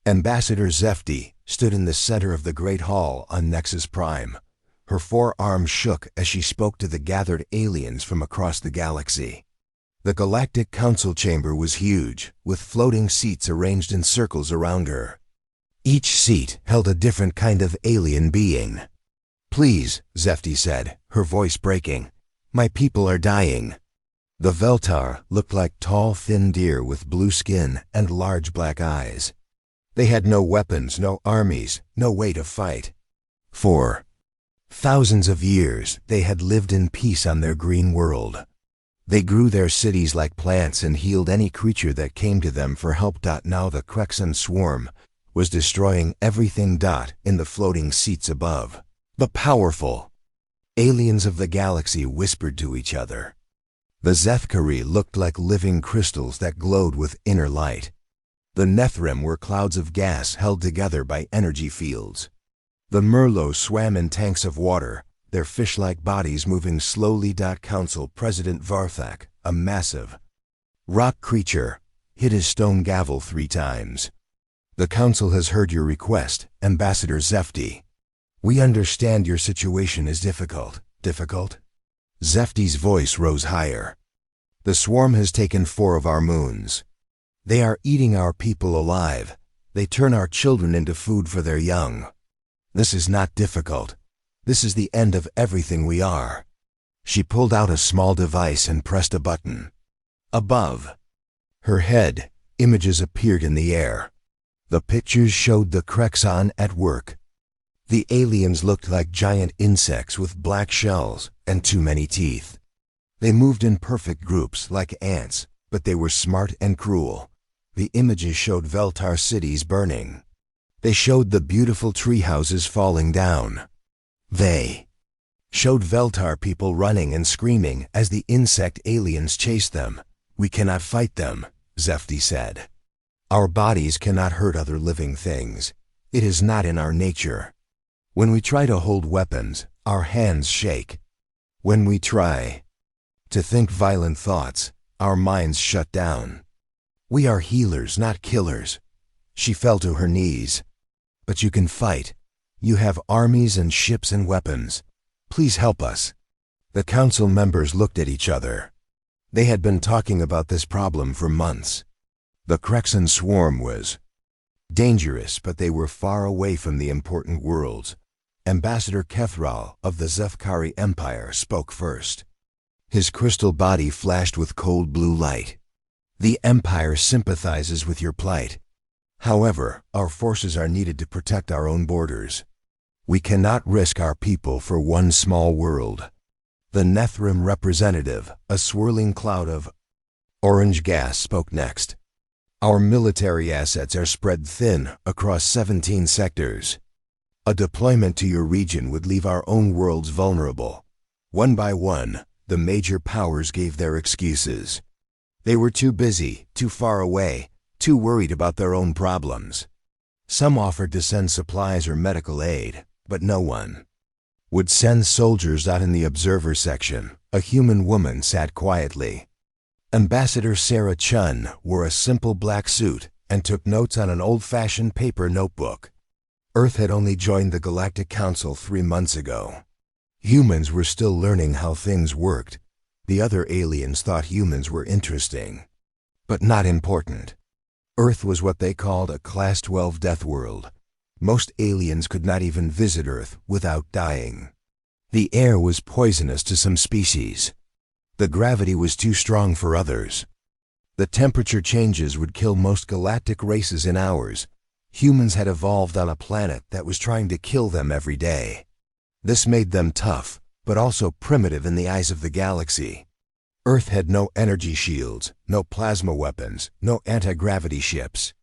Ambassador Zefti stood in the center of the Great Hall on Nexus Prime. Her forearms shook as she spoke to the gathered aliens from across the galaxy. The Galactic Council chamber was huge, with floating seats arranged in circles around her. Each seat held a different kind of alien being. "Please," Zefti said, her voice breaking. "My people are dying." The Veltar looked like tall, thin deer with blue skin and large black eyes. They had no weapons, no armies, no way to fight. For thousands of years, they had lived in peace on their green world. They grew their cities like plants and healed any creature that came to them for help. Now the Krexan swarm was destroying everything. In the floating seats above, the powerful aliens of the galaxy whispered to each other. The Zethkari looked like living crystals that glowed with inner light. The Nethrim were clouds of gas held together by energy fields. The Merlots swam in tanks of water, their fish-like bodies moving slowly. Council President Varthak, a massive rock creature, hit his stone gavel 3 times. "The Council has heard your request, Ambassador Zefti. We understand your situation is difficult." "Difficult?" Zefti's voice rose higher. "The swarm has taken 4 of our moons. They are eating our people alive. They turn our children into food for their young. This is not difficult. This is the end of everything we are." She pulled out a small device and pressed a button. Above her head, images appeared in the air. The pictures showed the Krexan at work. The aliens looked like giant insects with black shells and too many teeth. They moved in perfect groups like ants, but they were smart and cruel. The images showed Veltar cities burning. They showed the beautiful tree houses falling down. They showed Veltar people running and screaming as the insect aliens chased them. "We cannot fight them," Zefti said. "Our bodies cannot hurt other living things. It is not in our nature. When we try to hold weapons, our hands shake. When we try to think violent thoughts, our minds shut down. We are healers, not killers." She fell to her knees. "But you can fight. You have armies and ships and weapons. Please help us." The council members looked at each other. They had been talking about this problem for months. The Krexan swarm was dangerous, but they were far away from the important worlds. Ambassador Kethral of the Zethkari Empire spoke first. His crystal body flashed with cold blue light. "The Empire sympathizes with your plight. However, our forces are needed to protect our own borders. We cannot risk our people for one small world." The Nethrim representative, a swirling cloud of orange gas, spoke next. "Our military assets are spread thin across 17 sectors. A deployment to your region would leave our own worlds vulnerable." One by one, the major powers gave their excuses. They were too busy, too far away, too worried about their own problems. Some offered to send supplies or medical aid, but no one would send soldiers. Out in the observer section, a human woman sat quietly. Ambassador Sarah Chun wore a simple black suit and took notes on an old-fashioned paper notebook. Earth had only joined the Galactic Council 3 months ago. Humans were still learning how things worked. The other aliens thought humans were interesting, but not important. Earth was what they called a Class 12 death world. Most aliens could not even visit Earth without dying. The air was poisonous to some species. The gravity was too strong for others. The temperature changes would kill most galactic races in hours. Humans had evolved on a planet that was trying to kill them every day. This made them tough, but also primitive in the eyes of the galaxy. Earth had no energy shields, no plasma weapons, no anti-gravity ships.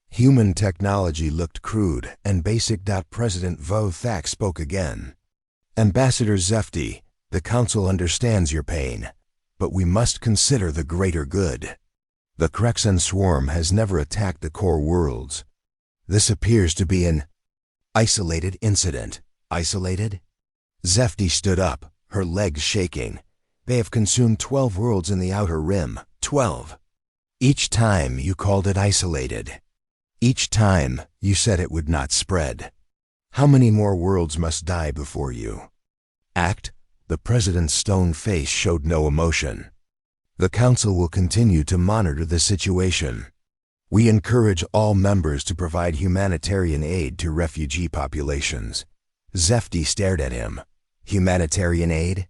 Human technology looked crude and basic. President Vothak spoke again. "Ambassador Zefti, the Council understands your pain, but we must consider the greater good. The Krexan swarm has never attacked the core worlds. This appears to be an isolated incident." "Isolated?" Zefti stood up, her legs shaking. "They have consumed 12 worlds in the Outer Rim. 12. Each time you called it isolated. Each time, you said it would not spread. How many more worlds must die before you act? The president's stone face showed no emotion. The council will continue to monitor the situation. We encourage all members to provide humanitarian aid to refugee populations. Zefti stared at him. Humanitarian aid?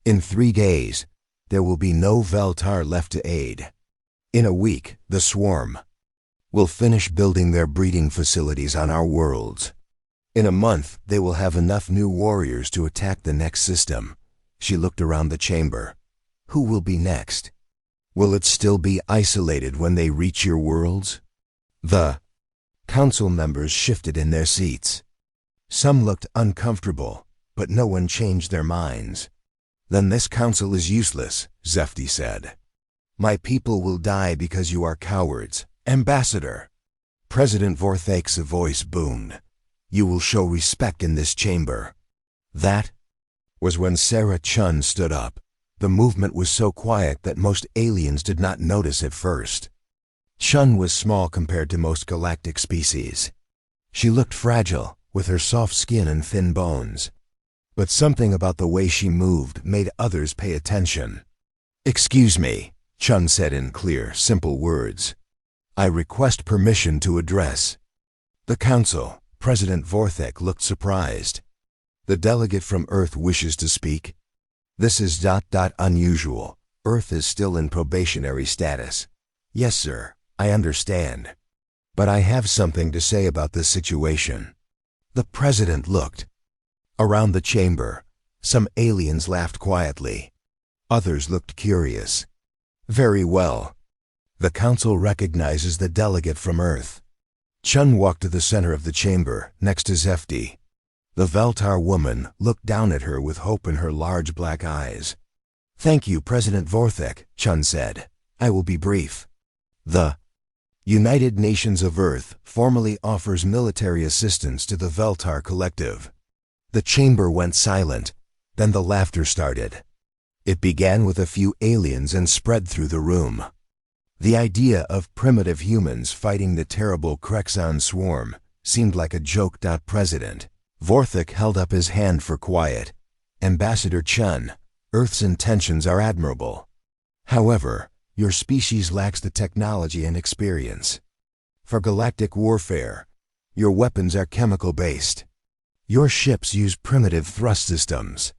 In 3 days, there will be no Veltar left to aid. In a week, the swarm will finish building their breeding facilities on our worlds. In a month, they will have enough new warriors to attack the next system. She looked around the chamber. Who will be next? Will it still be isolated when they reach your worlds? The council members shifted in their seats. Some looked uncomfortable, but no one changed their minds. Then this council is useless, Zefti said. My people will die because you are cowards, Ambassador. President Vorthak's voice boomed. You will show respect in this chamber. That was when Sarah Chun stood up. The movement was so quiet that most aliens did not notice at first. Chun was small compared to most galactic species. She looked fragile, with her soft skin and thin bones. But something about the way she moved made others pay attention. Excuse me, Chun said in clear, simple words. I request permission to address the council. President Vorthak looked surprised. The delegate from Earth wishes to speak. This is unusual. Earth is still in probationary status. Yes, sir, I understand. But I have something to say about this situation. The president looked around the chamber. Some aliens laughed quietly. Others looked curious. Very well. The council recognizes the delegate from Earth. Chun walked to the center of the chamber, next to Zefti. The Veltar woman looked down at her with hope in her large black eyes. Thank you, President Vorthak, Chun said. I will be brief. The United Nations of Earth formally offers military assistance to the Veltar Collective. The chamber went silent, then the laughter started. It began with a few aliens and spread through the room. The idea of primitive humans fighting the terrible Krexan swarm seemed like a joke. President Vorthak held up his hand for quiet. Ambassador Chun, Earth's intentions are admirable. However, your species lacks the technology and experience. For galactic warfare, your weapons are chemical-based. Your ships use primitive thrust systems.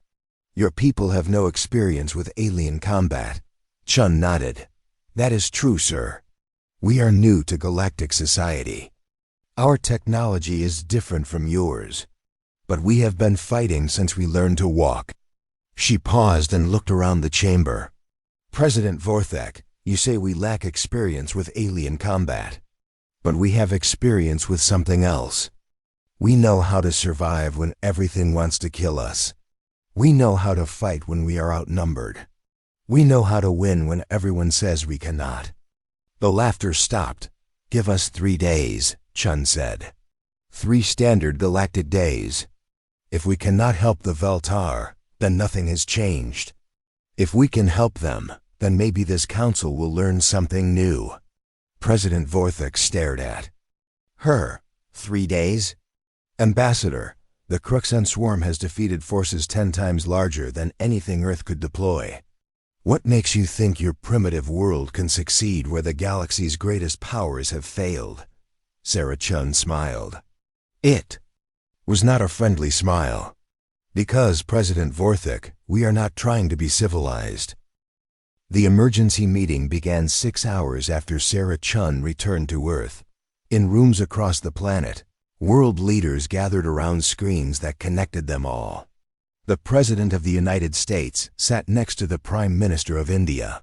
Your people have no experience with alien combat. Chun nodded. That is true, sir. We are new to galactic society. Our technology is different from yours. But we have been fighting since we learned to walk. She paused and looked around the chamber. President Vorthak, you say we lack experience with alien combat. But we have experience with something else. We know how to survive when everything wants to kill us. We know how to fight when we are outnumbered. We know how to win when everyone says we cannot. The laughter stopped. Give us 3 days, Chun said. 3 standard galactic days. If we cannot help the Veltar, then nothing has changed. If we can help them, then maybe this council will learn something new. President Vorthak stared at her. 3 days? Ambassador, the Krexan swarm has defeated forces 10 times larger than anything Earth could deploy. What makes you think your primitive world can succeed where the galaxy's greatest powers have failed? Sarah Chun smiled. It was not a friendly smile. Because, President Vorthak, we are not trying to be civilized. The emergency meeting began 6 hours after Sarah Chun returned to Earth. In rooms across the planet, world leaders gathered around screens that connected them all. The President of the United States sat next to the Prime Minister of India.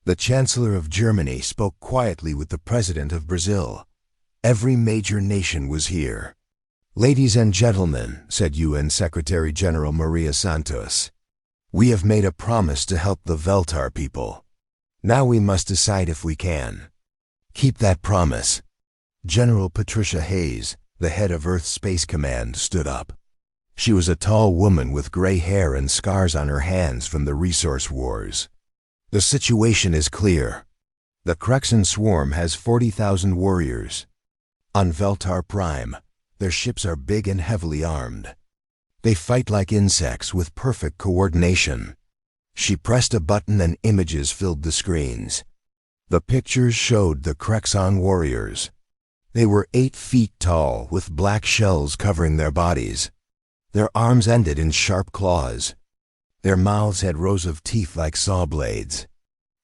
The Chancellor of Germany spoke quietly with the President of Brazil. Every major nation was here. Ladies and gentlemen, said UN Secretary General Maria Santos, we have made a promise to help the Veltar people. Now we must decide if we can keep that promise. General Patricia Hayes, the head of Earth Space Command, stood up. She was a tall woman with gray hair and scars on her hands from the resource wars. The situation is clear. The Krexan swarm has 40,000 warriors. On Veltar Prime, their ships are big and heavily armed. They fight like insects with perfect coordination. She pressed a button and images filled the screens. The pictures showed the Crexon warriors. They were 8 feet tall with black shells covering their bodies. Their arms ended in sharp claws. Their mouths had rows of teeth like saw blades.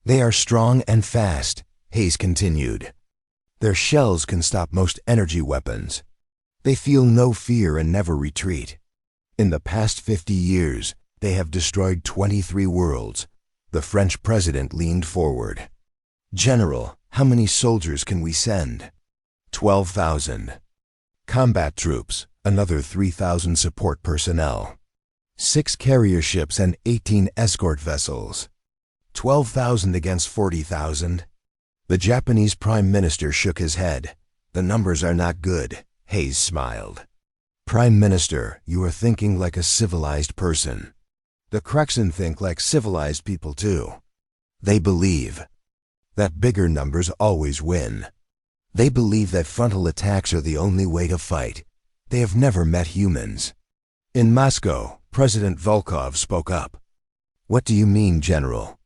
They are strong and fast, Hayes continued. Their shells can stop most energy weapons. They feel no fear and never retreat. In the past 50 years, they have destroyed 23 worlds. The French president leaned forward. General, how many soldiers can we send? 12,000. Combat troops, another 3,000 support personnel. 6 carrier ships and 18 escort vessels. 12,000 against 40,000. The Japanese Prime Minister shook his head. The numbers are not good, Hayes smiled. Prime Minister, you are thinking like a civilized person. The Crexon think like civilized people too. They believe that bigger numbers always win. They believe that frontal attacks are the only way to fight. They have never met humans. In Moscow, President Volkov spoke up. What do you mean, General?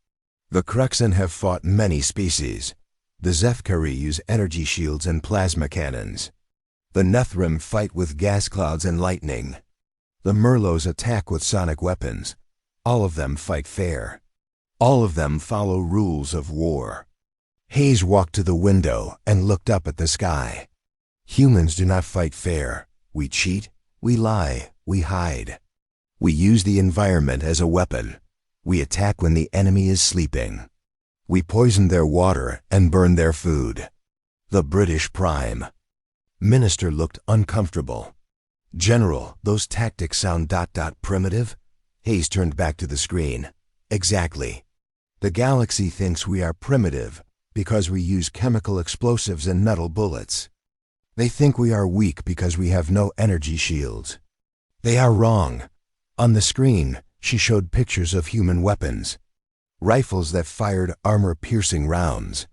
The Crexon have fought many species. The Zefkari use energy shields and plasma cannons. The Nethrim fight with gas clouds and lightning. The Merlots attack with sonic weapons. All of them fight fair. All of them follow rules of war. Hayes walked to the window and looked up at the sky. Humans do not fight fair. We cheat, we lie, we hide. We use the environment as a weapon. We attack when the enemy is sleeping. We poison their water and burn their food. The British Prime Minister looked uncomfortable. General, those tactics sound primitive? Hayes turned back to the screen. Exactly. The galaxy thinks we are primitive because we use chemical explosives and metal bullets. They think we are weak because we have no energy shields. They are wrong. On the screen, she showed pictures of human weapons. Rifles that fired armor-piercing rounds.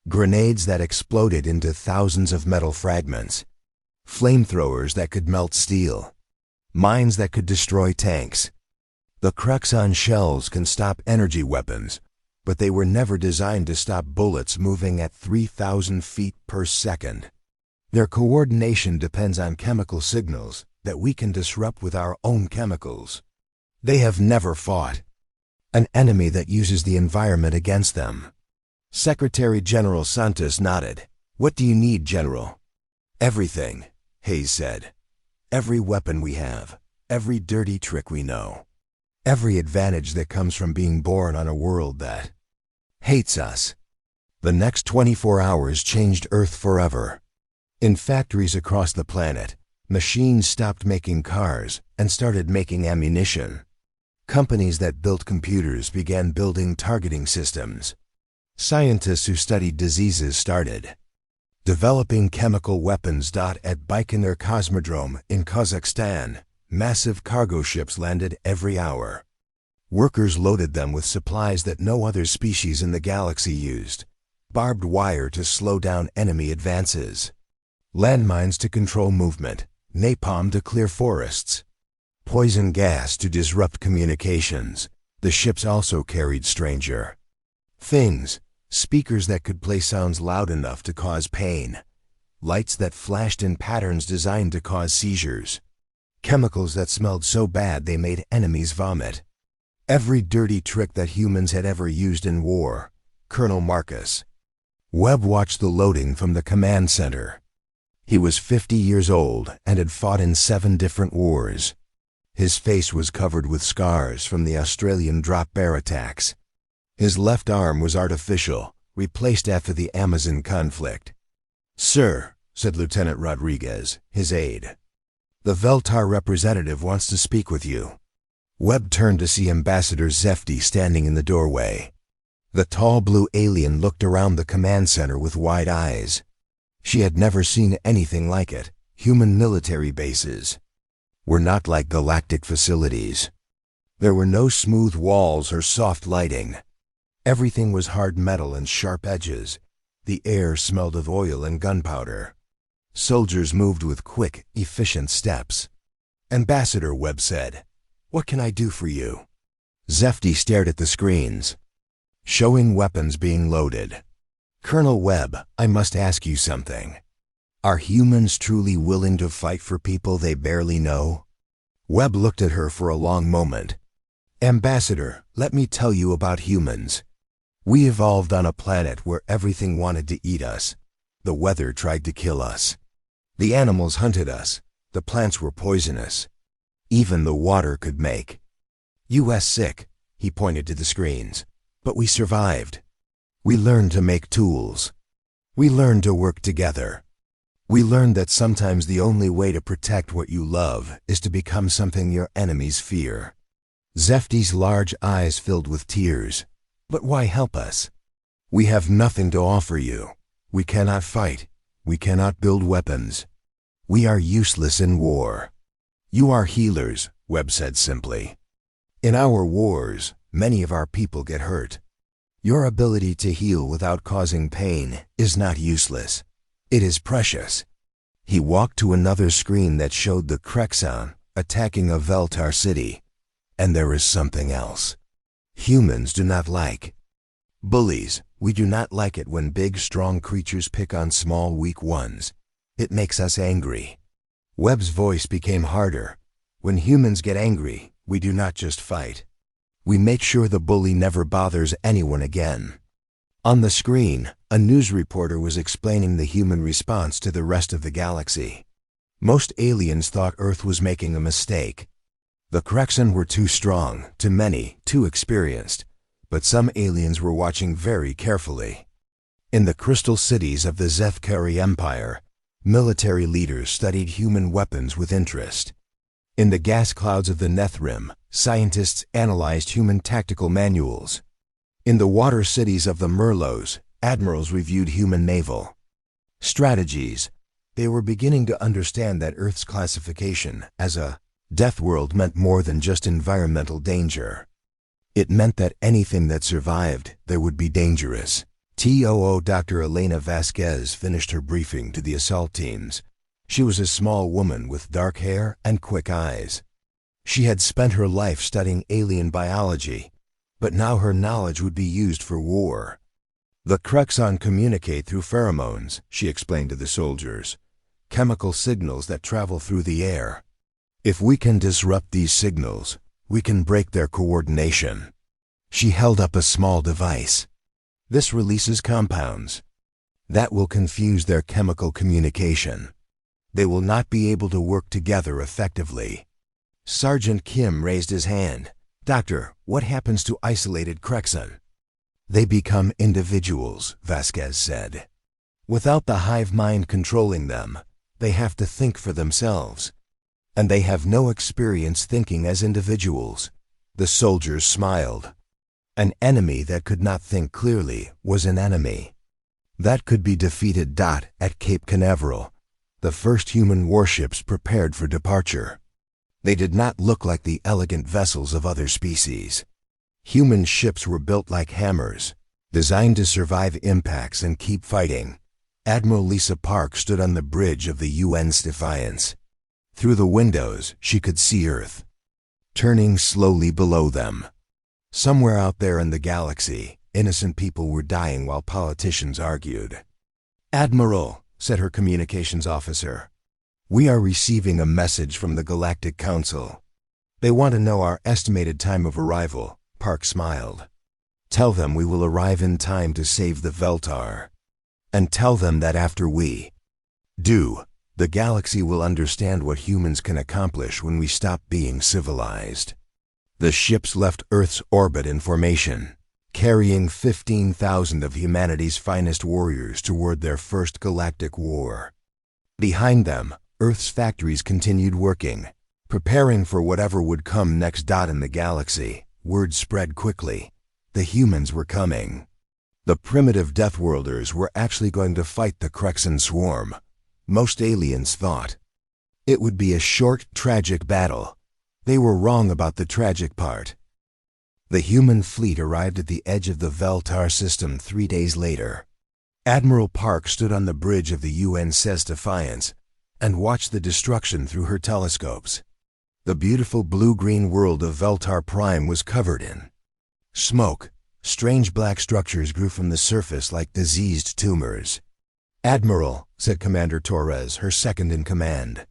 Grenades that exploded into thousands of metal fragments. Flamethrowers that could melt steel. Mines that could destroy tanks. The Crexon shells can stop energy weapons, but they were never designed to stop bullets moving at 3,000 feet per second. Their coordination depends on chemical signals that we can disrupt with our own chemicals. They have never fought an enemy that uses the environment against them. Secretary General Santos nodded. What do you need, General? Everything, Hayes said. Every weapon we have, every dirty trick we know. Every advantage that comes from being born on a world that hates us. The next 24 hours changed Earth forever. In factories across the planet, machines stopped making cars and started making ammunition. Companies that built computers began building targeting systems. Scientists who studied diseases started developing chemical weapons. At Baikonur Cosmodrome in Kazakhstan, massive cargo ships landed every hour. Workers loaded them with supplies that no other species in the galaxy used. Barbed wire to slow down enemy advances. Landmines to control movement. Napalm to clear forests. Poison gas to disrupt communications. The ships also carried stranger things. Speakers that could play sounds loud enough to cause pain. Lights that flashed in patterns designed to cause seizures. Chemicals that smelled so bad they made enemies vomit. Every dirty trick that humans had ever used in war. Colonel Marcus Webb watched the loading from the command center. He was 50 years old and had fought in 7 different wars. His face was covered with scars from the Australian drop bear attacks. His left arm was artificial, replaced after the Amazon conflict. Sir, said Lieutenant Rodriguez, his aide. The Veltar representative wants to speak with you. Webb turned to see Ambassador Zefti standing in the doorway. The tall blue alien looked around the command center with wide eyes. She had never seen anything like it. Human military bases were not like galactic facilities. There were no smooth walls or soft lighting. Everything was hard metal and sharp edges. The air smelled of oil and gunpowder. Soldiers moved with quick, efficient steps. Ambassador, Webb said, "What can I do for you?" Zefty stared at the screens, showing weapons being loaded. "Colonel Webb, I must ask you something. Are humans truly willing to fight for people they barely know?" Webb looked at her for a long moment. "Ambassador, let me tell you about humans. We evolved on a planet where everything wanted to eat us. The weather tried to kill us. The animals hunted us. The plants were poisonous. Even the water could make us sick." He pointed to the screens. "But we survived. We learned to make tools. We learned to work together. We learned that sometimes the only way to protect what you love is to become something your enemies fear." Zefty's large eyes filled with tears. "But why help us? We have nothing to offer you. We cannot fight. We cannot build weapons. We are useless in war." "You are healers," Webb said simply. "In our wars, many of our people get hurt. Your ability to heal without causing pain is not useless. It is precious." He walked to another screen that showed the Krexan attacking a Veltar city. "And there is something else. Humans do not like bullies. We do not like it when big, strong creatures pick on small, weak ones. It makes us angry." Webb's voice became harder. "When humans get angry, we do not just fight. We make sure the bully never bothers anyone again." On the screen, a news reporter was explaining the human response to the rest of the galaxy. Most aliens thought Earth was making a mistake. The Krexan were too strong, to many, too experienced, but some aliens were watching very carefully. In the crystal cities of the Zethkari Empire, military leaders studied human weapons with interest. In the gas clouds of the Nethrim, scientists analyzed human tactical manuals. In the water cities of the Merlos, admirals reviewed human naval strategies. They were beginning to understand that Earth's classification as a death world meant more than just environmental danger. It meant that anything that survived there would be dangerous. TOO Dr. Elena Vasquez finished her briefing to the assault teams. She was a small woman with dark hair and quick eyes. She had spent her life studying alien biology, but now her knowledge would be used for war. "The Krexan communicate through pheromones," she explained to the soldiers, "chemical signals that travel through the air. If we can disrupt these signals, we can break their coordination." She held up a small device. "This releases compounds that will confuse their chemical communication. They will not be able to work together effectively." Sergeant Kim raised his hand. "Doctor, what happens to isolated Krexan?" "They become individuals," Vasquez said. "Without the hive mind controlling them, they have to think for themselves. And they have no experience thinking as individuals." The soldiers smiled. An enemy that could not think clearly was an enemy that could be defeated. At Cape Canaveral, the first human warships prepared for departure. They did not look like the elegant vessels of other species. Human ships were built like hammers, designed to survive impacts and keep fighting. Admiral Lisa Park stood on the bridge of the UN's Defiance. Through the windows, she could see Earth turning slowly below them. Somewhere out there in the galaxy, innocent people were dying while politicians argued. "Admiral," said her communications officer, "we are receiving a message from the Galactic Council. They want to know our estimated time of arrival." Park smiled. "Tell them we will arrive in time to save the Veltar. And tell them that after we do, the galaxy will understand what humans can accomplish when we stop being civilized." The ships left Earth's orbit in formation, carrying 15,000 of humanity's finest warriors toward their first galactic war. Behind them, Earth's factories continued working, preparing for whatever would come next. In the galaxy, word spread quickly. The humans were coming. The primitive Deathworlders were actually going to fight the Krexan swarm. Most aliens thought it would be a short, tragic battle. They were wrong about the tragic part. The human fleet arrived at the edge of the Veltar system 3 days later. Admiral Park stood on the bridge of the USS Defiance and watched the destruction through her telescopes. The beautiful blue-green world of Veltar Prime was covered in smoke. Strange black structures grew from the surface like diseased tumors. "Admiral," said Commander Torres, her second in command,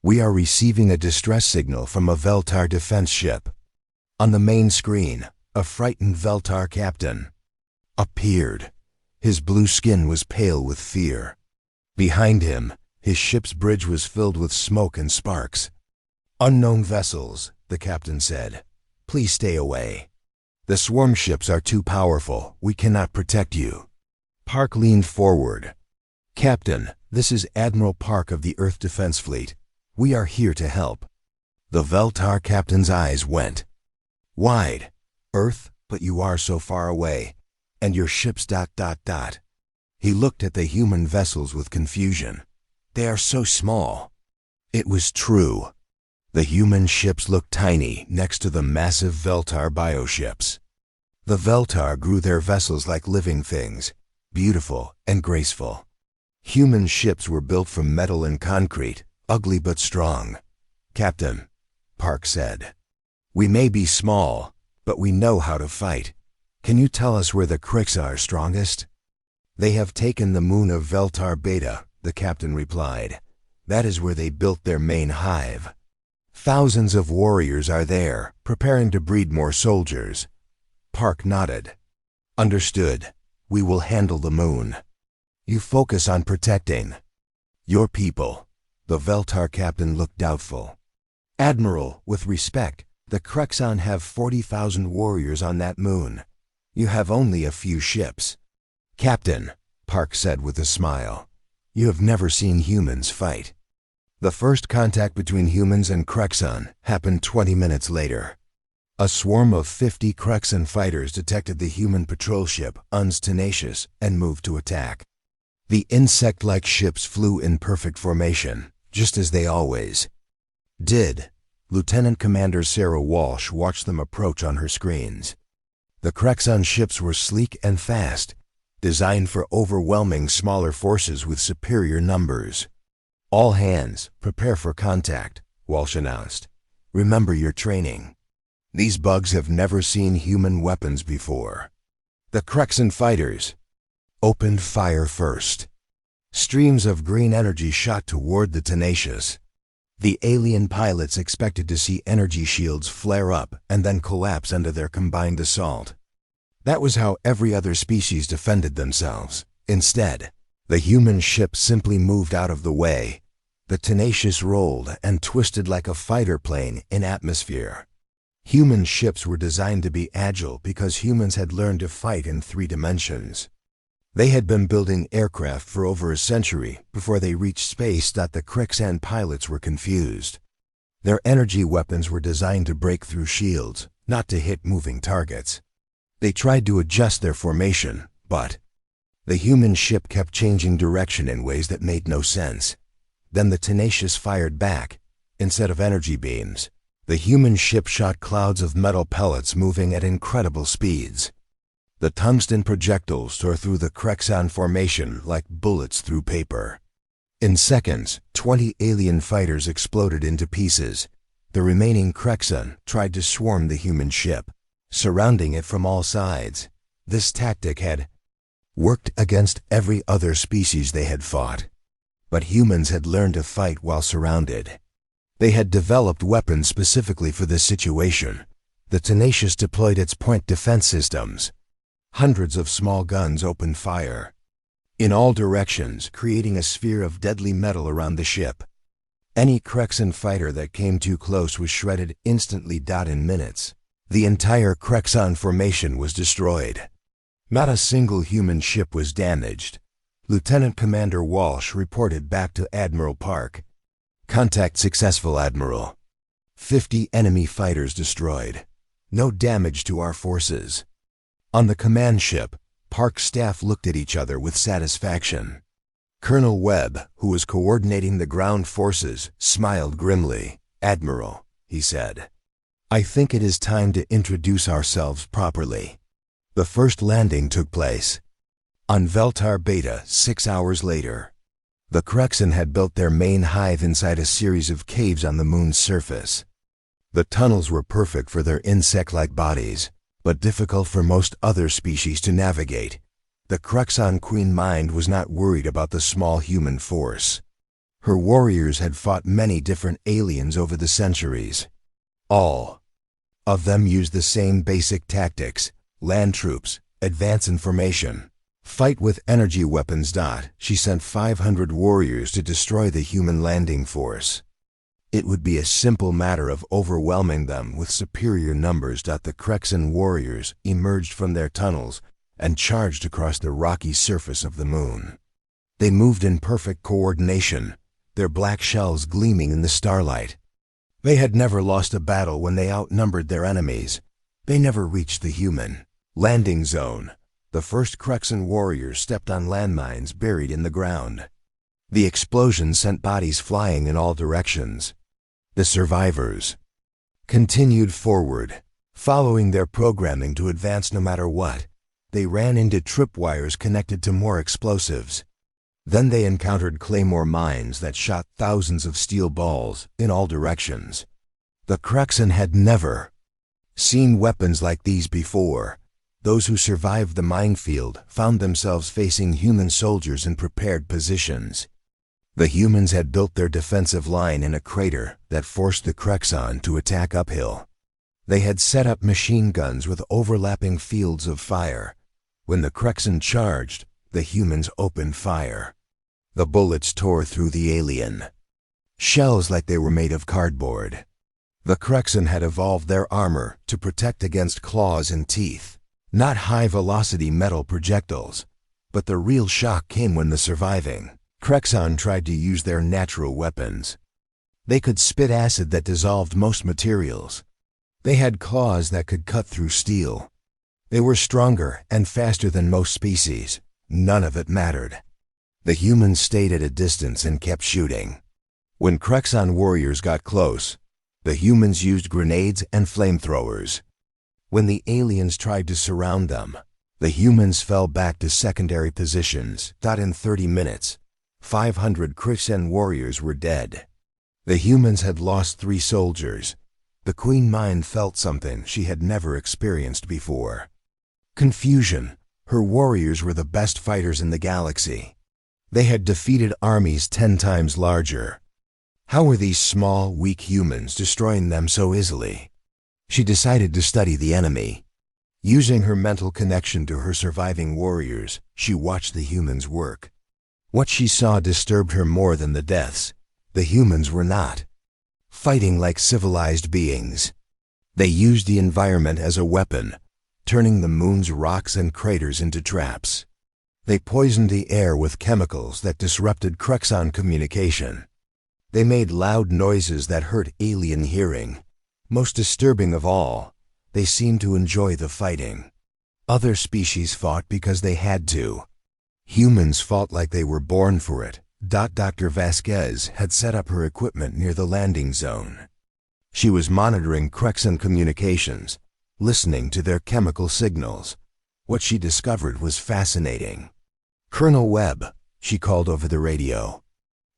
"we are receiving a distress signal from a Veltar defense ship." On the main screen, a frightened Veltar captain appeared. His blue skin was pale with fear. Behind him, his ship's bridge was filled with smoke and sparks. "Unknown vessels," the captain said. "Please stay away. The swarm ships are too powerful. We cannot protect you." Park leaned forward. "Captain, this is Admiral Park of the Earth Defense Fleet. We are here to help." The Veltar captain's eyes went wide. "Earth, but you are so far away. And your ships ... He looked at the human vessels with confusion. "They are so small." It was true. The human ships looked tiny next to the massive Veltar bioships. The Veltar grew their vessels like living things, beautiful and graceful. Human ships were built from metal and concrete, ugly but strong. "Captain," Park said, "we may be small, but we know how to fight. Can you tell us where the Krix are strongest?" "They have taken the moon of Veltar Beta," the captain replied. "That is where they built their main hive. Thousands of warriors are there, preparing to breed more soldiers." Park nodded. "Understood. We will handle the moon. You focus on protecting your people." The Veltar captain looked doubtful. "Admiral, with respect, the Krexon have 40,000 warriors on that moon. You have only a few ships." "Captain," Park said with a smile, "you have never seen humans fight." The first contact between humans and Krexon happened 20 minutes later. A swarm of 50 Krexon fighters detected the human patrol ship Uns Tenacious and moved to attack. The insect-like ships flew in perfect formation, just as they always did. Lieutenant Commander Sarah Walsh watched them approach on her screens. The Krexon ships were sleek and fast, designed for overwhelming smaller forces with superior numbers. "All hands, prepare for contact," Walsh announced. "Remember your training. These bugs have never seen human weapons before." The Krexon fighters opened fire first. Streams of green energy shot toward the Tenacious. The alien pilots expected to see energy shields flare up and then collapse under their combined assault. That was how every other species defended themselves. Instead, the human ship simply moved out of the way. The Tenacious rolled and twisted like a fighter plane in atmosphere. Human ships were designed to be agile because humans had learned to fight in 3 dimensions. They had been building aircraft for over a century before they reached space. The Krexan pilots were confused. Their energy weapons were designed to break through shields, not to hit moving targets. They tried to adjust their formation, but the human ship kept changing direction in ways that made no sense. Then the Tenacious fired back. Instead of energy beams, the human ship shot clouds of metal pellets moving at incredible speeds. The tungsten projectiles tore through the Krexan formation like bullets through paper. In seconds, 20 alien fighters exploded into pieces. The remaining Krexan tried to swarm the human ship, surrounding it from all sides. This tactic had worked against every other species they had fought. But humans had learned to fight while surrounded. They had developed weapons specifically for this situation. The Tenacious deployed its point defense systems. Hundreds of small guns opened fire in all directions, creating a sphere of deadly metal around the ship. Any Krexan fighter that came too close was shredded instantly. In minutes, the entire Krexan formation was destroyed. Not a single human ship was damaged. Lieutenant Commander Walsh reported back to Admiral Park. "Contact successful, Admiral. 50 enemy fighters destroyed. No damage to our forces." On the command ship, Park's staff looked at each other with satisfaction. Colonel Webb, who was coordinating the ground forces, smiled grimly. "Admiral," he said, "I think it is time to introduce ourselves properly." The first landing took place On Veltar Beta, 6 hours later, the Crexan had built their main hive inside a series of caves on the moon's surface. The tunnels were perfect for their insect-like bodies, but difficult for most other species to navigate. The Crexan Queen Mind was not worried about the small human force. Her warriors had fought many different aliens over the centuries. All of them used the same basic tactics: land troops, advance information, fight with energy weapons. She sent 500 warriors to destroy the human landing force. It would be a simple matter of overwhelming them with superior numbers. The Crexan warriors emerged from their tunnels and charged across the rocky surface of the moon. They moved in perfect coordination, their black shells gleaming in the starlight. They had never lost a battle when they outnumbered their enemies. They never reached the human landing zone. The first Crexan warriors stepped on landmines buried in the ground. The explosion sent bodies flying in all directions. The survivors continued forward, following their programming to advance no matter what. They ran into tripwires connected to more explosives. Then they encountered claymore mines that shot thousands of steel balls in all directions. The Crexan had never seen weapons like these before. Those who survived the minefield found themselves facing human soldiers in prepared positions. The humans had built their defensive line in a crater that forced the Crexan to attack uphill. They had set up machine guns with overlapping fields of fire. When the Crexan charged, the humans opened fire. The bullets tore through the alien shells like they were made of cardboard. The Crexan had evolved their armor to protect against claws and teeth, not high-velocity metal projectiles. But the real shock came when the surviving Crexan tried to use their natural weapons. They could spit acid that dissolved most materials. They had claws that could cut through steel. They were stronger and faster than most species. None of it mattered. The humans stayed at a distance and kept shooting. When Crexan warriors got close, the humans used grenades and flamethrowers. When the aliens tried to surround them, the humans fell back to secondary positions. In 30 minutes, 500 Crexan warriors were dead. The humans had lost 3 soldiers. The Queen Mind felt something she had never experienced before: confusion. Her warriors were the best fighters in the galaxy. They had defeated armies 10 times larger. How were these small, weak humans destroying them so easily? She decided to study the enemy. Using her mental connection to her surviving warriors, she watched the humans work. What she saw disturbed her more than the deaths. The humans were not fighting like civilized beings. They used the environment as a weapon, turning the moon's rocks and craters into traps. They poisoned the air with chemicals that disrupted Crexan communication. They made loud noises that hurt alien hearing. Most disturbing of all, they seemed to enjoy the fighting. Other species fought because they had to. Humans fought like they were born for it. Dr. Vasquez had set up her equipment near the landing zone. She was monitoring Crexan communications, listening to their chemical signals. What she discovered was fascinating. "Colonel Webb," she called over the radio,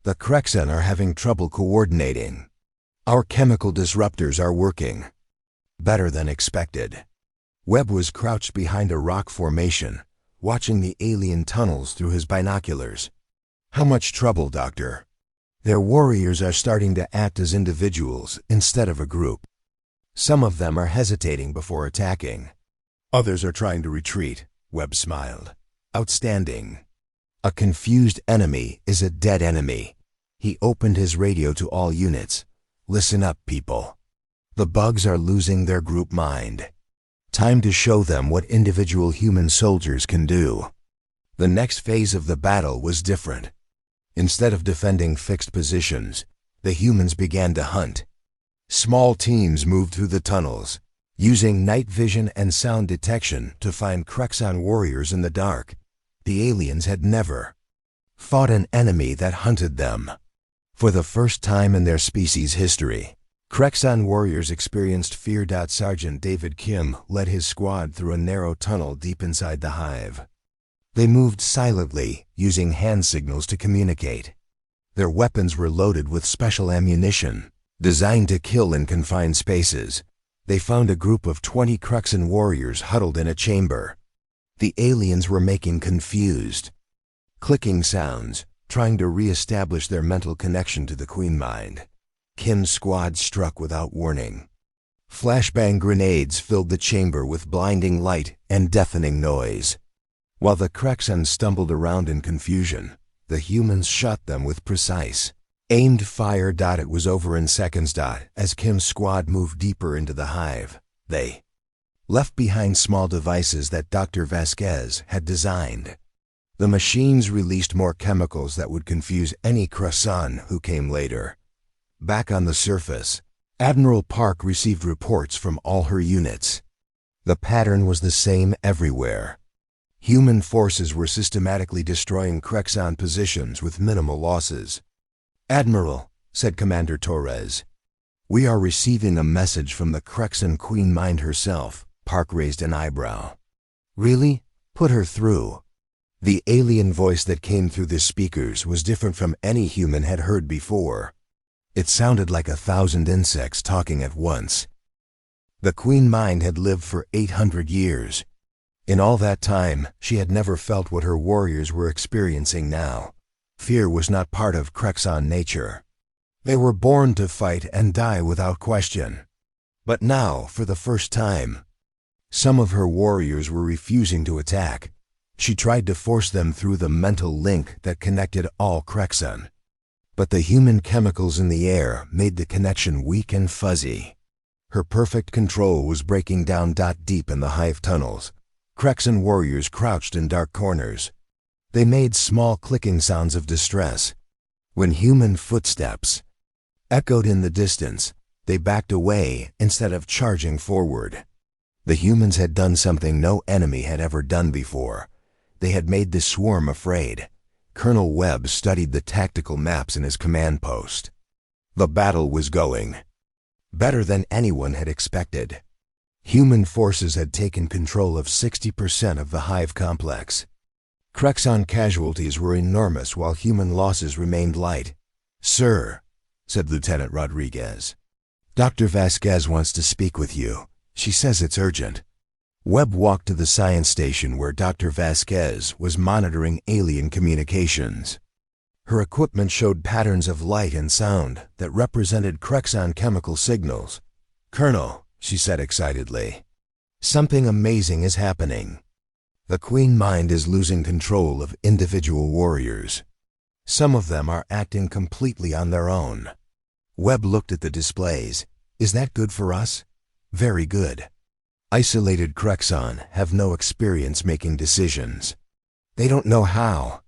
"the Crexan are having trouble coordinating. Our chemical disruptors are working better than expected." Webb was crouched behind a rock formation, watching the alien tunnels through his binoculars. "How much trouble, Doctor?" "Their warriors are starting to act as individuals instead of a group. Some of them are hesitating before attacking. Others are trying to retreat." Webb smiled. "Outstanding. A confused enemy is a dead enemy." He opened his radio to all units. "Listen up, people. The bugs are losing their group mind. Time to show them what individual human soldiers can do." The next phase of the battle was different. Instead of defending fixed positions, the humans began to hunt. Small teams moved through the tunnels, using night vision and sound detection to find Crexan warriors in the dark. The aliens had never fought an enemy that hunted them. For the first time in their species' history, Crexan warriors experienced fear. Sergeant David Kim led his squad through a narrow tunnel deep inside the hive. They moved silently, using hand signals to communicate. Their weapons were loaded with special ammunition, designed to kill in confined spaces. They found a group of 20 Crexan warriors huddled in a chamber. The aliens were making confused, clicking sounds, trying to re-establish their mental connection to the Queen Mind. Kim's squad struck without warning. Flashbang grenades filled the chamber with blinding light and deafening noise. While the Crexans stumbled around in confusion, the humans shot them with precise, aimed fire. It was over in seconds. As Kim's squad moved deeper into the hive, they left behind small devices that Dr. Vasquez had designed. The machines released more chemicals that would confuse any Crexan who came later. Back on the surface, Admiral Park received reports from all her units. The pattern was the same everywhere. Human forces were systematically destroying Crexan positions with minimal losses. "Admiral," said Commander Torres, "we are receiving a message from the Crexan Queen Mind herself." Park raised an eyebrow. "Really? Put her through." The alien voice that came through the speakers was different from any human had heard before. It sounded like 1,000 insects talking at once. The Queen Mind had lived for 800 years. In all that time, she had never felt what her warriors were experiencing now. Fear was not part of Crexan nature. They were born to fight and die without question. But now, for the first time, some of her warriors were refusing to attack. She tried to force them through the mental link that connected all Crexan. But the human chemicals in the air made the connection weak and fuzzy. Her perfect control was breaking down. Deep in the hive tunnels, Crexan warriors crouched in dark corners. They made small clicking sounds of distress. When human footsteps echoed in the distance, they backed away instead of charging forward. The humans had done something no enemy had ever done before. They had made the swarm afraid. Colonel Webb studied the tactical maps in his command post. The battle was going better than anyone had expected. Human forces had taken control of 60% of the hive complex. Crexan casualties were enormous while human losses remained light. "Sir," said Lieutenant Rodriguez, "Dr. Vasquez wants to speak with you. She says it's urgent." Webb walked to the science station where Dr. Vasquez was monitoring alien communications. Her equipment showed patterns of light and sound that represented Crexan chemical signals. "Colonel," she said excitedly, "something amazing is happening. The Queen Mind is losing control of individual warriors. Some of them are acting completely on their own." Webb looked at the displays. "Is that good for us?" "Very good. Isolated Crexan have no experience making decisions. They don't know how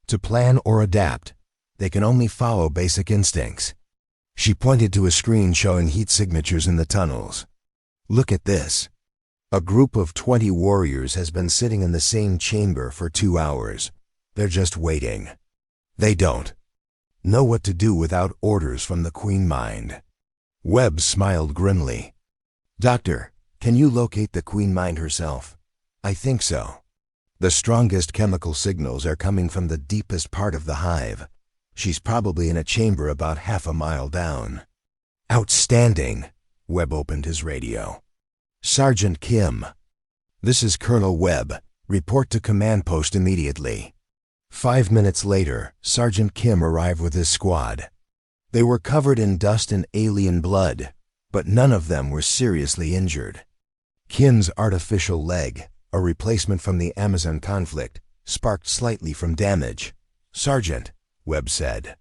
to plan or adapt. They can only follow basic instincts." She pointed to a screen showing heat signatures in the tunnels. "Look at this. A group of 20 warriors has been sitting in the same chamber for 2 hours. They're just waiting. They don't know what to do without orders from the Queen Mind." Webb smiled grimly. "Doctor, can you locate the Queen Mind herself?" "I think so. The strongest chemical signals are coming from the deepest part of the hive. She's probably in a chamber about half a mile down." "Outstanding." Webb opened his radio. "Sergeant Kim, this is Colonel Webb. Report to command post immediately." 5 minutes later, Sergeant Kim arrived with his squad. They were covered in dust and alien blood, but none of them were seriously injured. Kim's artificial leg, a replacement from the Amazon conflict, sparked slightly from damage. "Sergeant," Webb said,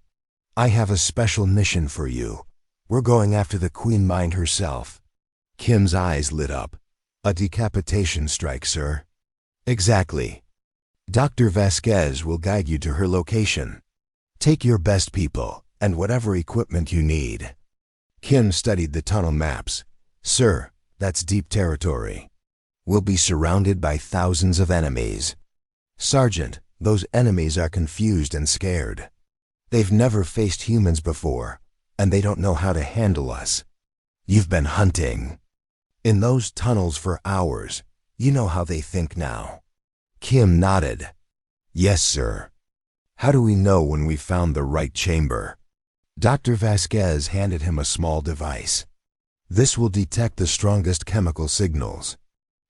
"I have a special mission for you. We're going after the Queen Mind herself." Kim's eyes lit up. "A decapitation strike, sir." "Exactly. Dr. Vasquez will guide you to her location. Take your best people and whatever equipment you need." Kim studied the tunnel maps. "Sir, that's deep territory. We'll be surrounded by thousands of enemies." "Sergeant, those enemies are confused and scared. They've never faced humans before, and they don't know how to handle us. You've been hunting in those tunnels for hours. You know how they think now." Kim nodded. Yes, sir. How do we know when we found the right chamber? Dr. Vasquez handed him a small device. This will detect the strongest chemical signals.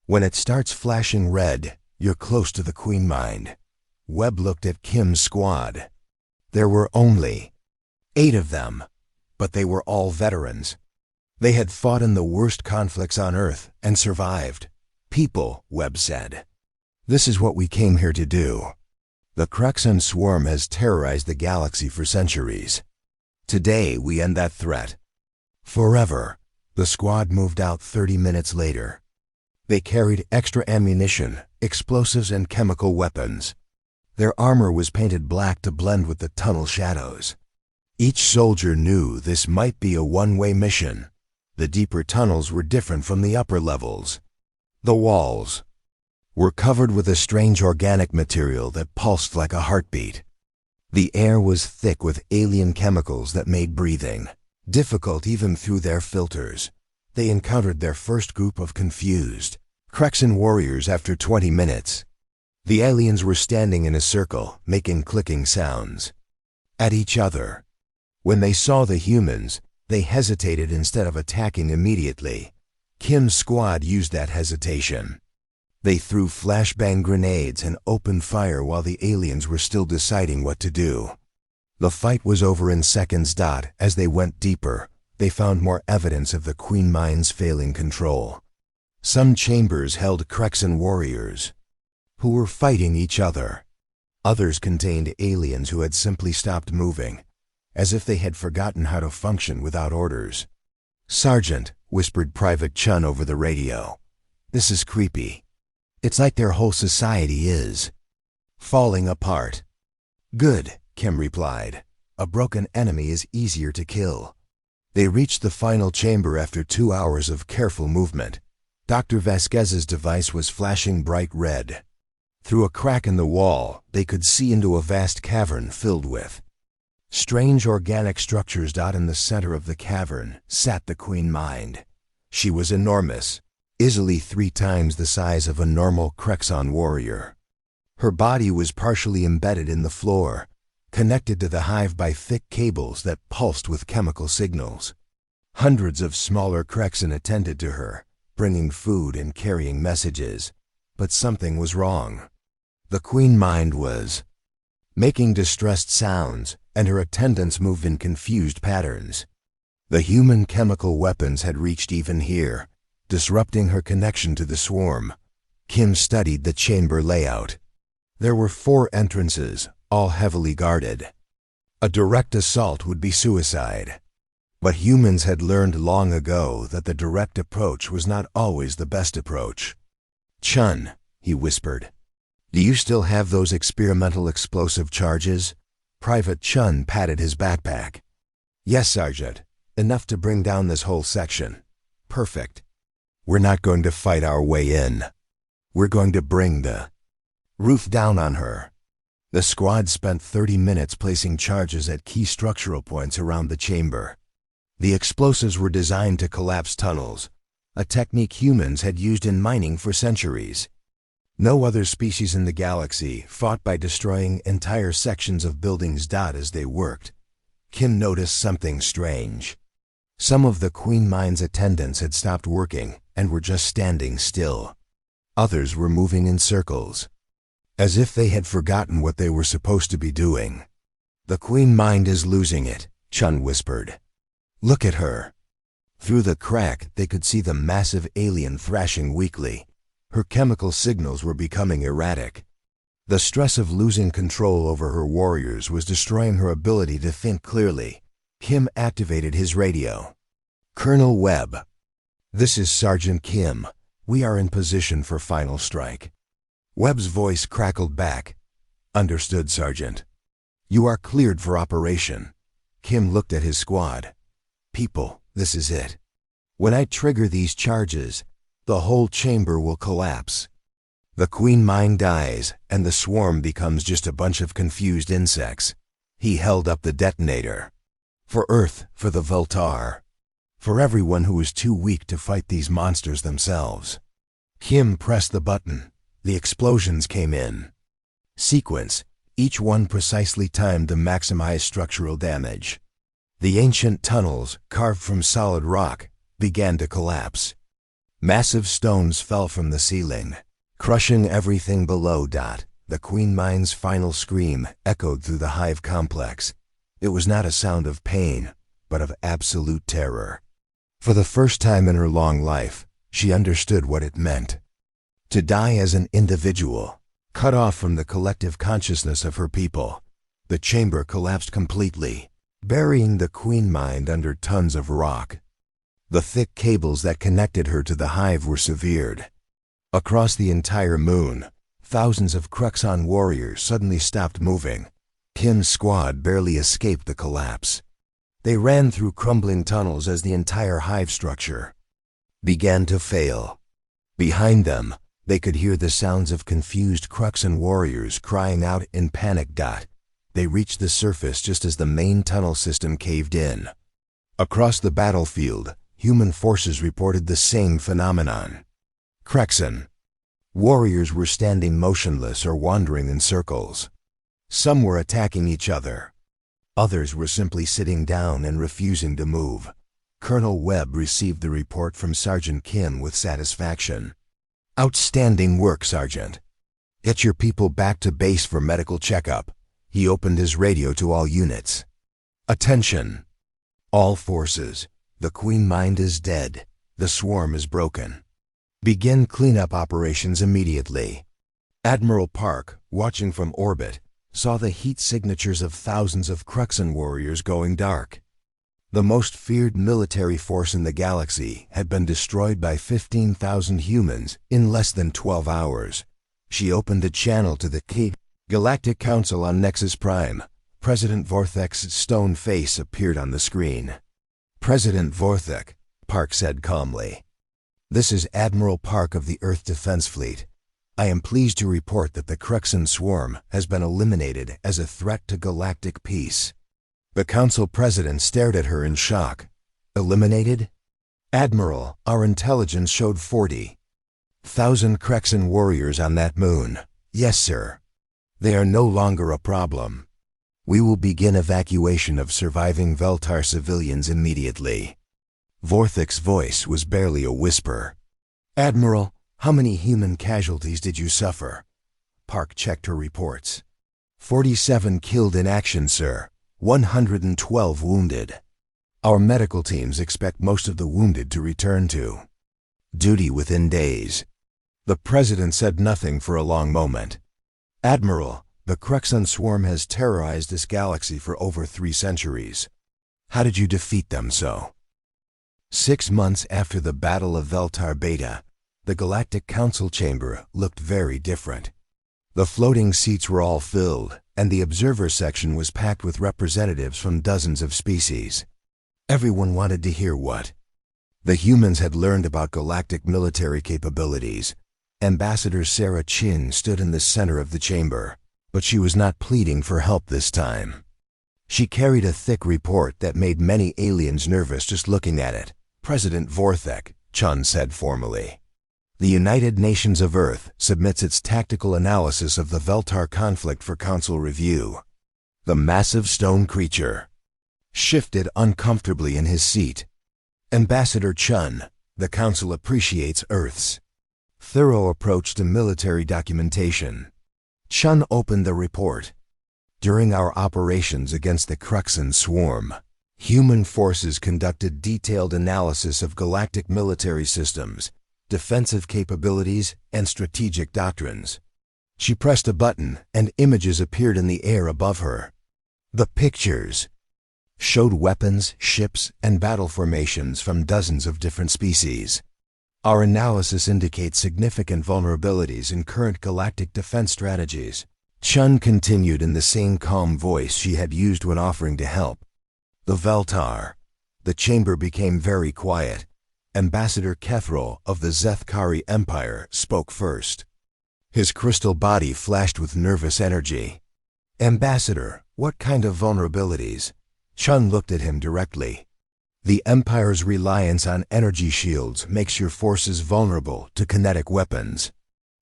When it starts flashing red, you're close to the Queen Mind. Webb looked at Kim's squad. There were only 8 of them, but they were all veterans. They had fought in the worst conflicts on Earth and survived. People, Webb said. This is what we came here to do. The Crexon swarm has terrorized the galaxy for centuries. Today we end that threat. Forever. The squad moved out 30 minutes later. They carried extra ammunition, explosives, and chemical weapons. Their armor was painted black to blend with the tunnel shadows. Each soldier knew this might be a one-way mission. The deeper tunnels were different from the upper levels. The walls were covered with a strange organic material that pulsed like a heartbeat. The air was thick with alien chemicals that made breathing difficult even through their filters. They encountered their first group of confused Crexon warriors after 20 minutes. The aliens were standing in a circle, making clicking sounds at each other. When they saw the humans, they hesitated instead of attacking immediately. Kim's squad used that hesitation. They threw flashbang grenades and opened fire while the aliens were still deciding what to do. The fight was over in seconds. As they went deeper, they found more evidence of the Queen Mind's failing control. Some chambers held Crexon warriors who were fighting each other. Others contained aliens who had simply stopped moving, as if they had forgotten how to function without orders. "Sergeant," whispered Private Chun over the radio. "This is creepy. It's like their whole society is falling apart." "Good," Kim replied. "A broken enemy is easier to kill." They reached the final chamber after 2 hours of careful movement. Dr. Vasquez's device was flashing bright red. Through a crack in the wall, they could see into a vast cavern filled with strange organic structures. In the center of the cavern sat the Queen Mind. She was enormous, easily 3 times the size of a normal Crexon warrior. Her body was partially embedded in the floor, connected to the hive by thick cables that pulsed with chemical signals. Hundreds of smaller Crexon attended to her, bringing food and carrying messages. But something was wrong. The Queen Mind was making distressed sounds, and her attendants moved in confused patterns. The human chemical weapons had reached even here, disrupting her connection to the swarm. Kim studied the chamber layout. There were 4 entrances, all heavily guarded. A direct assault would be suicide. But humans had learned long ago that the direct approach was not always the best approach. "Chun," he whispered, "do you still have those experimental explosive charges?" Private Chun patted his backpack. "Yes, Sergeant. Enough to bring down this whole section." "Perfect. We're not going to fight our way in. We're going to bring the roof down on her." The squad spent 30 minutes placing charges at key structural points around the chamber. The explosives were designed to collapse tunnels, a technique humans had used in mining for centuries. No other species in the galaxy fought by destroying entire sections of buildings. As they worked, Kim noticed something strange. Some of the Queen Mind's attendants had stopped working and were just standing still. Others were moving in circles, as if they had forgotten what they were supposed to be doing. "The Queen Mind is losing it," Chun whispered. "Look at her." Through the crack, they could see the massive alien thrashing weakly. Her chemical signals were becoming erratic. The stress of losing control over her warriors was destroying her ability to think clearly. Kim activated his radio. "Colonel Webb, this is Sergeant Kim. We are in position for final strike." Webb's voice crackled back. "Understood, Sergeant. You are cleared for operation." Kim looked at his squad. "People, this is it. When I trigger these charges, the whole chamber will collapse. The Queen Mind dies, and the swarm becomes just a bunch of confused insects." He held up the detonator. "For Earth, for the Voltar, for everyone who is too weak to fight these monsters themselves." Kim pressed the button. The explosions came in. sequence, each one precisely timed to maximize structural damage. The ancient tunnels, carved from solid rock, began to collapse. Massive stones fell from the ceiling, crushing everything below. The Queen Mind's final scream echoed through the hive complex. It was not a sound of pain, but of absolute terror. For the first time in her long life, she understood what it meant to die as an individual, cut off from the collective consciousness of her people. The chamber collapsed completely, burying the Queen Mind under tons of rock. The thick cables that connected her to the hive were severed. Across the entire moon, thousands of Cruxon warriors suddenly stopped moving. Kim's squad barely escaped the collapse. They ran through crumbling tunnels as the entire hive structure began to fail. Behind them, they could hear the sounds of confused Cruxon warriors crying out in panic. They reached the surface just as the main tunnel system caved in. Across the battlefield, human forces reported the same phenomenon. Cruxon warriors were standing motionless or wandering in circles. Some were attacking each other. Others were simply sitting down and refusing to move. Colonel Webb received the report from Sergeant Kim with satisfaction. "Outstanding work, Sergeant. Get your people back to base for medical checkup." He opened his radio to all units. "Attention! All forces. The Queen Mind is dead. The swarm is broken. Begin cleanup operations immediately." Admiral Park, watching from orbit, saw the heat signatures of thousands of Cruxon warriors going dark. The most feared military force in the galaxy had been destroyed by 15,000 humans in less than 12 hours. She opened a channel to the Galactic Council on Nexus Prime. President Vorthek's stone face appeared on the screen. "President Vorthek," Park said calmly. "This is Admiral Park of the Earth Defense Fleet. I am pleased to report that the Cruxon swarm has been eliminated as a threat to galactic peace." The Council President stared at her in shock. "Eliminated? Admiral, our intelligence showed 40,000 Cruxon warriors on that moon." "Yes, sir. They are no longer a problem. We will begin evacuation of surviving Veltar civilians immediately." Vorthek's voice was barely a whisper. "Admiral, how many human casualties did you suffer?" Park checked her reports. 47 killed in action, sir. 112 wounded. Our medical teams expect most of the wounded to return to duty within days." The President said nothing for a long moment. "Admiral, the Cruxon swarm has terrorized this galaxy for over 3 centuries. How did you defeat them so?" 6 months after the Battle of Veltar Beta, the Galactic Council chamber looked very different. The floating seats were all filled, and the observer section was packed with representatives from dozens of species. Everyone wanted to hear what the humans had learned about galactic military capabilities. Ambassador Sarah Chin stood in the center of the chamber, but she was not pleading for help this time. She carried a thick report that made many aliens nervous just looking at it. "President Vorthek," Chun said formally, "the United Nations of Earth submits its tactical analysis of the Veltar conflict for Council review." The massive stone creature shifted uncomfortably in his seat. "Ambassador Chun, the Council appreciates Earth's thorough approach to military documentation." Chun opened the report. "During our operations against the Cruxon swarm, human forces conducted detailed analysis of galactic military systems, defensive capabilities, and strategic doctrines." She pressed a button, and images appeared in the air above her. The pictures showed weapons, ships, and battle formations from dozens of different species. "Our analysis indicates significant vulnerabilities in current galactic defense strategies." Chun continued in the same calm voice she had used when offering to help. "The Veltar." The chamber became very quiet. Ambassador Kethril of the Zethkari Empire spoke first. His crystal body flashed with nervous energy. "Ambassador, what kind of vulnerabilities?" Chun looked at him directly. "The Empire's reliance on energy shields makes your forces vulnerable to kinetic weapons.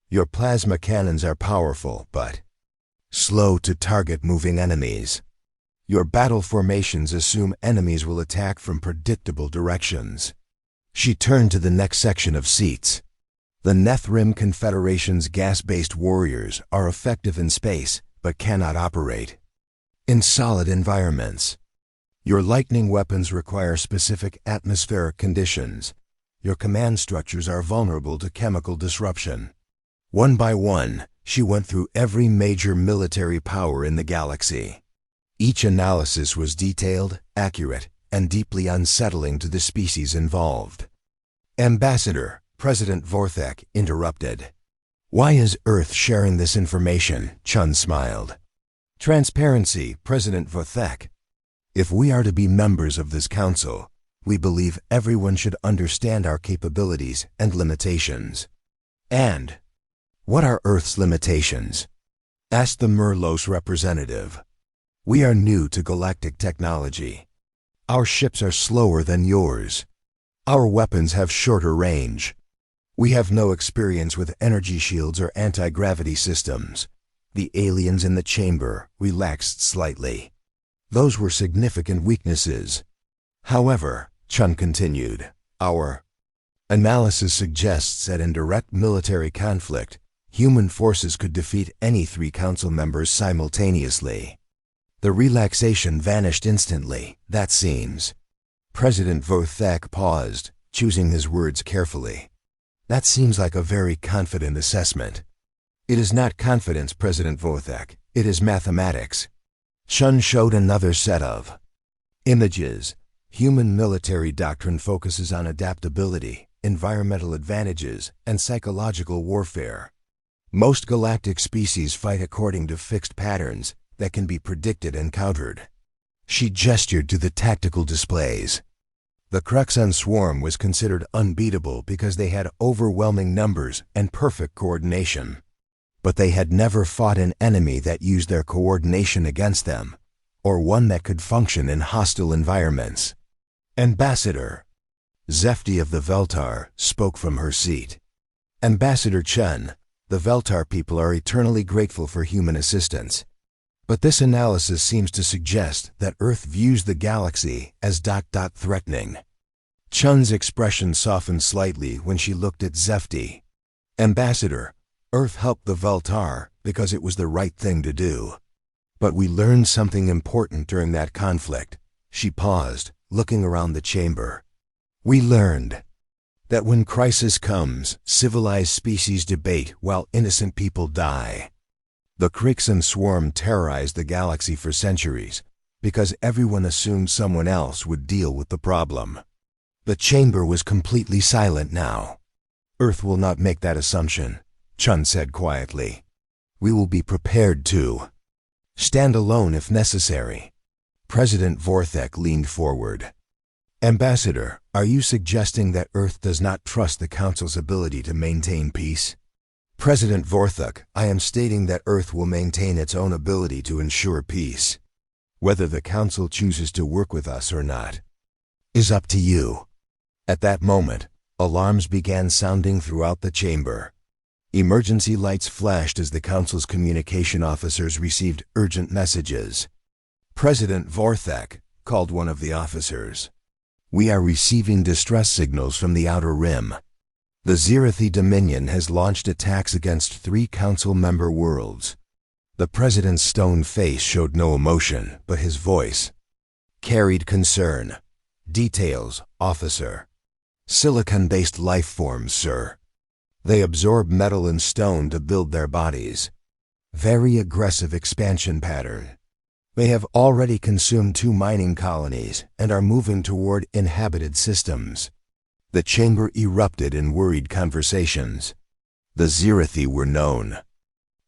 Your plasma cannons are powerful, but slow to target moving enemies. Your battle formations assume enemies will attack from predictable directions. She turned to the next section of seats. The Nethrim Confederation's gas-based warriors are effective in space, but cannot operate in solid environments. Your lightning weapons require specific atmospheric conditions. Your command structures are vulnerable to chemical disruption. One by one, she went through every major military power in the galaxy. Each analysis was detailed, accurate, and deeply unsettling to the species involved. Ambassador, President Vorthek interrupted. Why is Earth sharing this information? Chun smiled. Transparency, President Vorthek. If we are to be members of this council, we believe everyone should understand our capabilities and limitations. And what are Earth's limitations? Asked the Merlos representative. We are new to galactic technology. Our ships are slower than yours. Our weapons have shorter range. We have no experience with energy shields or anti-gravity systems. The aliens in the chamber relaxed slightly. Those were significant weaknesses. However, Chun continued, our analysis suggests that in direct military conflict, human forces could defeat any 3 council members simultaneously. The relaxation vanished instantly, that seems. President Vorthek paused, choosing his words carefully. That seems like a very confident assessment. It is not confidence, President Vorthek. It is mathematics. Chun showed another set of images. Human military doctrine focuses on adaptability, environmental advantages, and psychological warfare. Most galactic species fight according to fixed patterns that can be predicted and countered. She gestured to the tactical displays. The Crexon swarm was considered unbeatable because they had overwhelming numbers and perfect coordination. But they had never fought an enemy that used their coordination against them, or one that could function in hostile environments. Ambassador Zefti of the Veltar spoke from her seat. Ambassador Chun, the Veltar people are eternally grateful for human assistance. But this analysis seems to suggest that Earth views the galaxy as ... threatening. Chun's expression softened slightly when she looked at Zefti. Ambassador, Earth helped the Veltar because it was the right thing to do. But we learned something important during that conflict. She paused, looking around the chamber. We learned that when crisis comes, civilized species debate while innocent people die. The Crixon swarm terrorized the galaxy for centuries because everyone assumed someone else would deal with the problem. The chamber was completely silent now. Earth will not make that assumption, Chun said quietly. We will be prepared to stand alone if necessary. President Vorthek leaned forward. Ambassador, are you suggesting that Earth does not trust the Council's ability to maintain peace? President Vorthek, I am stating that Earth will maintain its own ability to ensure peace. Whether the Council chooses to work with us or not is up to you. At that moment, alarms began sounding throughout the chamber. Emergency lights flashed as the Council's communication officers received urgent messages. President Vorthek called one of the officers. We are receiving distress signals from the Outer Rim. The Zirathi Dominion has launched attacks against 3 Council member worlds. The President's stone face showed no emotion, but his voice carried concern. Details, officer. Silicon-based life forms, sir. They absorb metal and stone to build their bodies. Very aggressive expansion pattern. They have already consumed 2 mining colonies and are moving toward inhabited systems. The chamber erupted in worried conversations. The Zirathi were known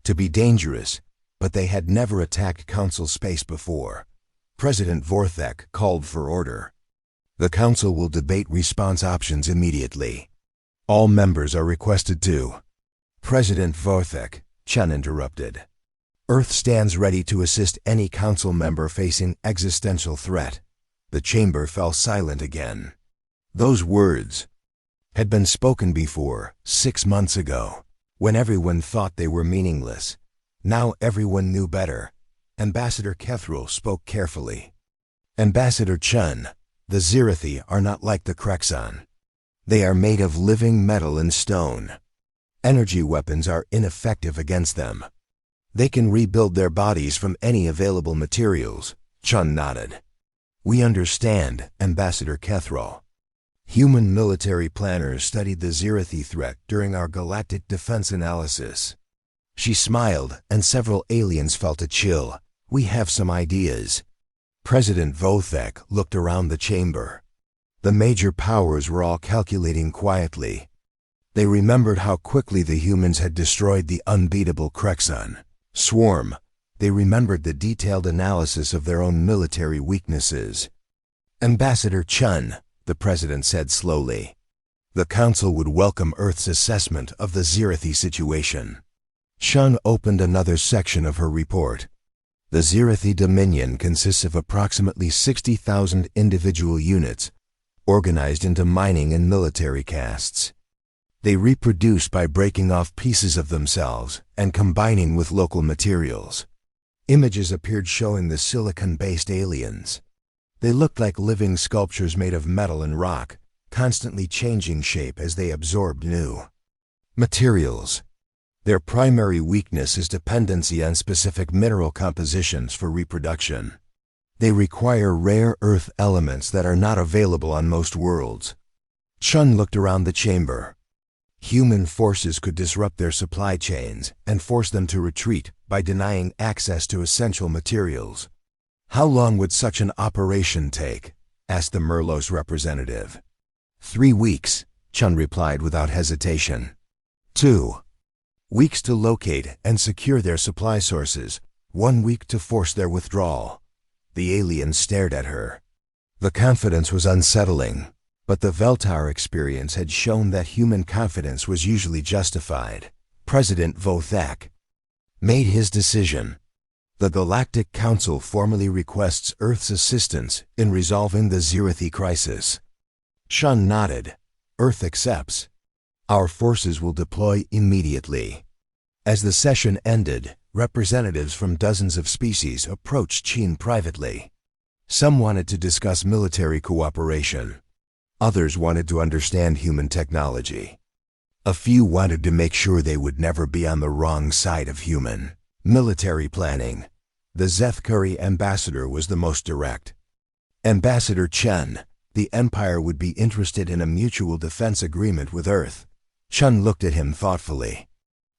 to be dangerous, but they had never attacked Council space before. President Vorthek called for order. The Council will debate response options immediately. All members are requested to. President Vorthek, Chun interrupted. Earth stands ready to assist any Council member facing existential threat. The chamber fell silent again. Those words had been spoken before, 6 months ago, when everyone thought they were meaningless. Now everyone knew better. Ambassador Kethril spoke carefully. Ambassador Chun, the Zirathi are not like the Krexon. They are made of living metal and stone. Energy weapons are ineffective against them. They can rebuild their bodies from any available materials. Chun nodded. We understand, Ambassador Kethril. Human military planners studied the Zirathi threat during our galactic defense analysis. She smiled, and several aliens felt a chill. We have some ideas. President Vothek looked around the chamber. The major powers were all calculating quietly. They remembered how quickly the humans had destroyed the unbeatable Krexon swarm. They remembered the detailed analysis of their own military weaknesses. Ambassador Chun, the president said slowly. The council would welcome Earth's assessment of the Zirathi situation. Chun opened another section of her report. The Zirathi Dominion consists of approximately 60,000 individual units, organized into mining and military castes. They reproduce by breaking off pieces of themselves and combining with local materials. Images appeared showing the silicon-based aliens. They looked like living sculptures made of metal and rock, constantly changing shape as they absorbed new materials. Their primary weakness is dependency on specific mineral compositions for reproduction. They require rare earth elements that are not available on most worlds. Chun looked around the chamber. Human forces could disrupt their supply chains and force them to retreat by denying access to essential materials. How long would such an operation take? Asked the Merlos representative. 3 weeks, Chun replied without hesitation. 2 weeks to locate and secure their supply sources, 1 week to force their withdrawal. The alien stared at her. The confidence was unsettling, but the Veltar experience had shown that human confidence was usually justified. President Vothak made his decision. The Galactic Council formally requests Earth's assistance in resolving the Zirathi crisis. Chun nodded. Earth accepts. Our forces will deploy immediately. As the session ended, representatives from dozens of species approached Chin privately. Some wanted to discuss military cooperation. Others wanted to understand human technology. A few wanted to make sure they would never be on the wrong side of human military planning. The Zethkuri ambassador was the most direct. Ambassador Chun, the Empire would be interested in a mutual defense agreement with Earth. Chun looked at him thoughtfully.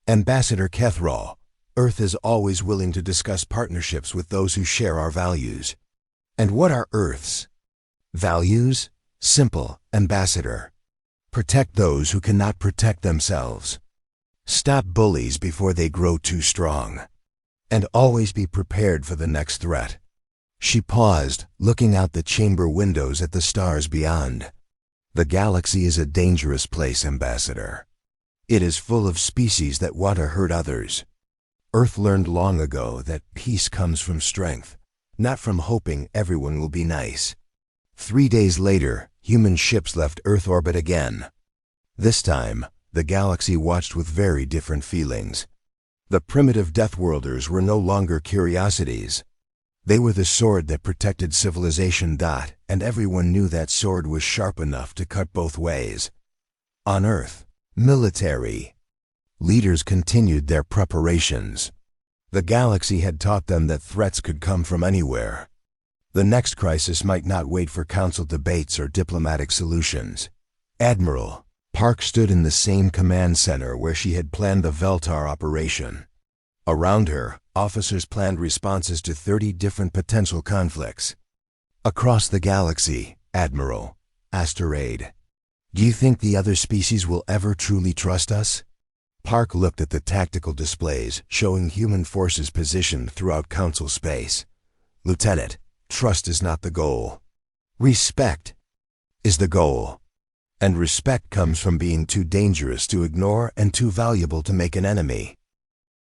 Ambassador Kethril, Earth is always willing to discuss partnerships with those who share our values. And what are Earth's values? Simple, Ambassador. Protect those who cannot protect themselves. Stop bullies before they grow too strong. And always be prepared for the next threat. She paused, looking out the chamber windows at the stars beyond. The galaxy is a dangerous place, Ambassador. It is full of species that want to hurt others. Earth learned long ago that peace comes from strength, not from hoping everyone will be nice. 3 days later, human ships left Earth orbit again. This time, the galaxy watched with very different feelings. The primitive Deathworlders were no longer curiosities. They were the sword that protected civilization. And everyone knew that sword was sharp enough to cut both ways. On Earth, military leaders continued their preparations. The galaxy had taught them that threats could come from anywhere. The next crisis might not wait for council debates or diplomatic solutions. Admiral Park stood in the same command center where she had planned the Veltar operation. Around her, officers planned responses to 30 different potential conflicts. Across the galaxy, Admiral asked her aide, "Do you think the other species will ever truly trust us?" Park looked at the tactical displays showing human forces positioned throughout Council space. "Lieutenant, trust is not the goal. Respect is the goal. And respect comes from being too dangerous to ignore and too valuable to make an enemy."